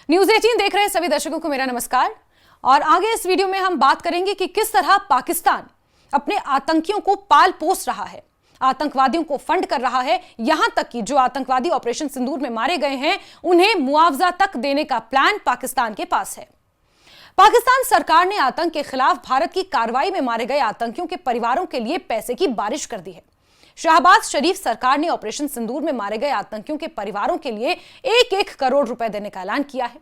News 18 देख रहे सभी दर्शकों को मेरा नमस्कार। और आगे इस वीडियो में हम बात करेंगे कि किस तरह पाकिस्तान अपने आतंकियों को पाल पोस रहा है, आतंकवादियों को फंड कर रहा है, यहां तक कि जो आतंकवादी ऑपरेशन सिंदूर में मारे गए हैं उन्हें मुआवजा तक देने का प्लान पाकिस्तान के पास है। पाकिस्तान सरकार ने आतंक के खिलाफ भारत की कार्रवाई में मारे गए आतंकियों के परिवारों के लिए पैसे की बारिश कर दी है। शहबाज शरीफ सरकार ने ऑपरेशन सिंदूर में मारे गए आतंकियों के परिवारों के लिए 1-1 करोड़ रुपए देने का ऐलान किया है।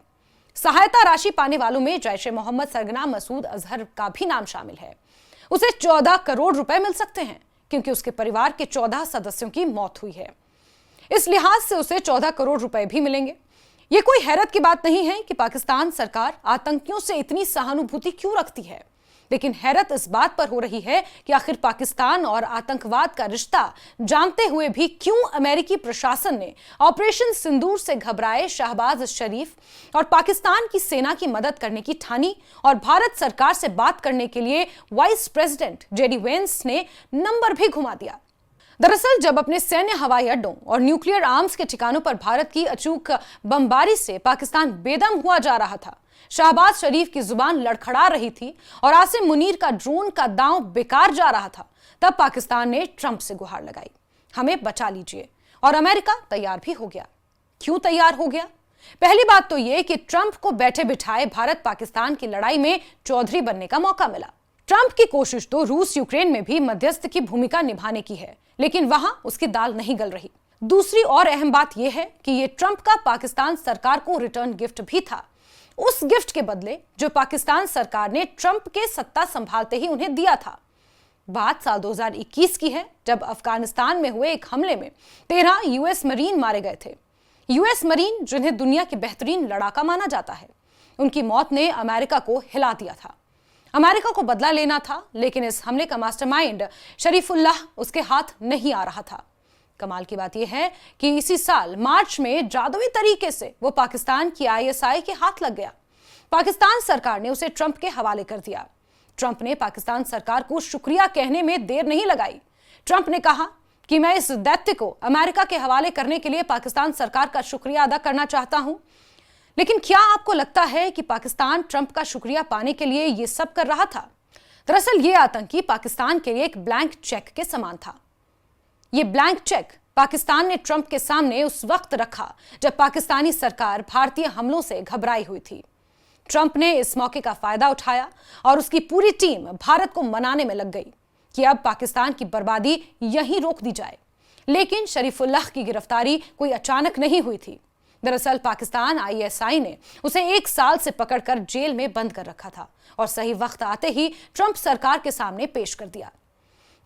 सहायता राशि पाने वालों में जैश ए मोहम्मद सरगना मसूद अजहर का भी नाम शामिल है। उसे 14 करोड़ रुपए मिल सकते हैं क्योंकि उसके परिवार के 14 सदस्यों की मौत हुई है। इस लिहाज से उसे 14 करोड़ रुपए भी मिलेंगे। यह कोई हैरत की बात नहीं है कि पाकिस्तान सरकार आतंकियों से इतनी सहानुभूति क्यों रखती है, लेकिन हैरत इस बात पर हो रही है कि आखिर पाकिस्तान और आतंकवाद का रिश्ता जानते हुए भी क्यों अमेरिकी प्रशासन ने ऑपरेशन सिंदूर से घबराए शहबाज शरीफ और पाकिस्तान की सेना की मदद करने की ठानी और भारत सरकार से बात करने के लिए वाइस प्रेसिडेंट जेडी वेंस ने नंबर भी घुमा दिया। दरअसल जब अपने सैन्य हवाई अड्डों और न्यूक्लियर आर्म्स के ठिकानों पर भारत की अचूक बमबारी से पाकिस्तान बेदम हुआ जा रहा था, शहबाज शरीफ की जुबान लड़खड़ा रही थी और आसिम मुनीर का ड्रोन का दांव बेकार जा रहा था, तब पाकिस्तान ने ट्रंप से गुहार लगाई, हमें बचा लीजिए। और अमेरिका तैयार भी हो गया। क्यों तैयार हो गया? पहली बात तो यह कि ट्रंप को बैठे बिठाए भारत पाकिस्तान की लड़ाई में चौधरी बनने का मौका मिला। ट्रंप की कोशिश तो रूस यूक्रेन में भी मध्यस्थ की भूमिका निभाने की है, लेकिन वहां उसकी दाल नहीं गल रही। दूसरी और अहम बात यह है कि यह ट्रंप का पाकिस्तान सरकार को रिटर्न गिफ्ट भी था, उस गिफ्ट के बदले जो पाकिस्तान सरकार ने ट्रंप के सत्ता संभालते ही उन्हें दिया था। बात साल 2021 की है, जब अफगानिस्तान में हुए एक हमले में 13 यूएस मरीन मारे गए थे। यूएस मरीन जिन्हें दुनिया के बेहतरीन लड़ाका माना जाता है, उनकी मौत ने अमेरिका को हिला दिया था। अमेरिका को बदला लेना था, लेकिन इस हमले का मास्टरमाइंड शरीफुल्लाह उसके हाथ नहीं आ रहा था। कमाल की बात यह है कि इसी साल मार्च में जादुई तरीके से वो पाकिस्तान की आईएसआई के हाथ लग गया। पाकिस्तान सरकार ने उसे ट्रंप के हवाले कर दिया। ट्रंप ने पाकिस्तान सरकार को शुक्रिया कहने में देर नहीं लगाई। ट्रंप ने कहा कि मैं इस दैत्य को अमेरिका के हवाले करने के लिए पाकिस्तान सरकार का शुक्रिया अदा करना चाहता हूं। लेकिन क्या आपको लगता है कि पाकिस्तान ट्रंप का शुक्रिया पाने के लिए यह सब कर रहा था? दरअसल यह आतंकी पाकिस्तान के लिए एक ब्लैंक चेक के समान था। ये ब्लैंक चेक पाकिस्तान ने ट्रंप के सामने उस वक्त रखा जब पाकिस्तानी सरकार भारतीय हमलों से घबराई हुई थी। ट्रंप ने इस मौके का फायदा उठाया और उसकी पूरी टीम भारत को मनाने में लग गई कि अब पाकिस्तान की बर्बादी यहीं रोक दी जाए। लेकिन शरीफुल्लाह की गिरफ्तारी कोई अचानक नहीं हुई थी। दरअसल पाकिस्तान आईएसआई ने उसे 1 साल से पकड़कर जेल में बंद कर रखा था और सही वक्त आते ही ट्रंप सरकार के सामने पेश कर दिया।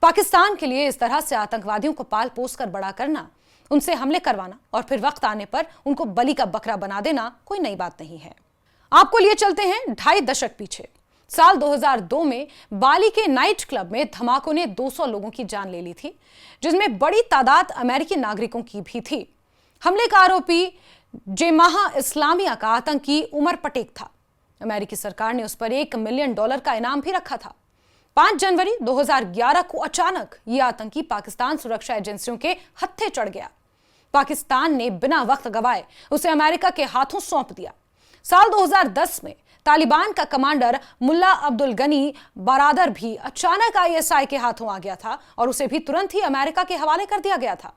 पाकिस्तान के लिए इस तरह से आतंकवादियों को पाल पोस कर बड़ा करना, उनसे हमले करवाना और फिर वक्त आने पर उनको बलि का बकरा बना देना कोई नई बात नहीं है। आपको लिए चलते हैं 2.5 दशक पीछे। साल 2002 में बाली के नाइट क्लब में धमाकों ने 200 लोगों की जान ले ली थी, जिसमें बड़ी तादाद अमेरिकी नागरिकों की भी थी। हमले का आरोपी जेमाह इस्लामिया का आतंकी उमर पटेक था। अमेरिकी सरकार ने उस पर $1 मिलियन का इनाम भी रखा था। 5 जनवरी 2011 को अचानक यह आतंकी पाकिस्तान सुरक्षा एजेंसियों के हत्थे चढ़ गया। पाकिस्तान ने बिना वक्त गवाए उसे अमेरिका के हाथों सौंप दिया। साल 2010 में तालिबान का कमांडर मुल्ला अब्दुल गनी बरादर भी अचानक आईएसआई के हाथों आ गया था और उसे भी तुरंत ही अमेरिका के हवाले कर दिया गया था।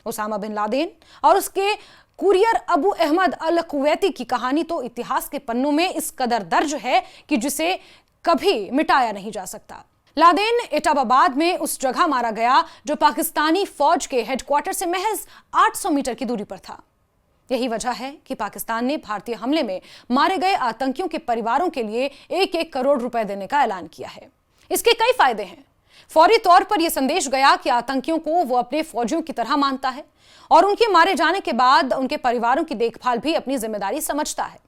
ओसामा बिन लादेन और उसके कुरियर अबू अहमद अल कुवैती की कहानी तो इतिहास के पन्नों में इस कदर दर्ज है कि जिसे कभी मिटाया नहीं जा सकता। लादेन एटाबाद में उस जगह मारा गया जो पाकिस्तानी फौज के हेडक्वार्टर से महज 800 मीटर की दूरी पर था। यही वजह है कि पाकिस्तान ने भारतीय हमले में मारे गए आतंकियों के परिवारों के लिए 1-1 करोड़ रुपए देने का ऐलान किया है। इसके कई फायदे हैं। फौरी तौर पर यह संदेश गया कि आतंकियों को वो अपने फौजियों की तरह मानता है और उनके मारे जाने के बाद उनके परिवारों की देखभाल भी अपनी जिम्मेदारी समझता है।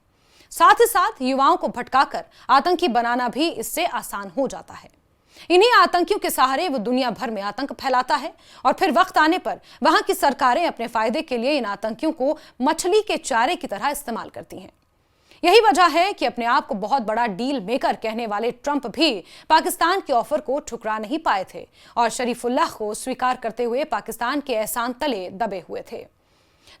साथ ही साथ युवाओं को भटकाकर आतंकी बनाना भी इससे आसान हो जाता है। इन्हीं आतंकियों के सहारे वो दुनिया भर में आतंक फैलाता है और फिर वक्त आने पर वहां की सरकारें अपने फायदे के लिए इन आतंकियों को मछली के चारे की तरह इस्तेमाल करती हैं। यही वजह है कि अपने आप को बहुत बड़ा डील मेकर कहने वाले ट्रंप भी पाकिस्तान के ऑफर को ठुकरा नहीं पाए थे और शरीफुल्लाह को स्वीकार करते हुए पाकिस्तान के एहसान तले दबे हुए थे।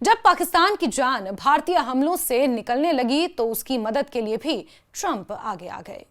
जब पाकिस्तान की जान भारतीय हमलों से निकलने लगी तो उसकी मदद के लिए भी ट्रंप आगे आ गए।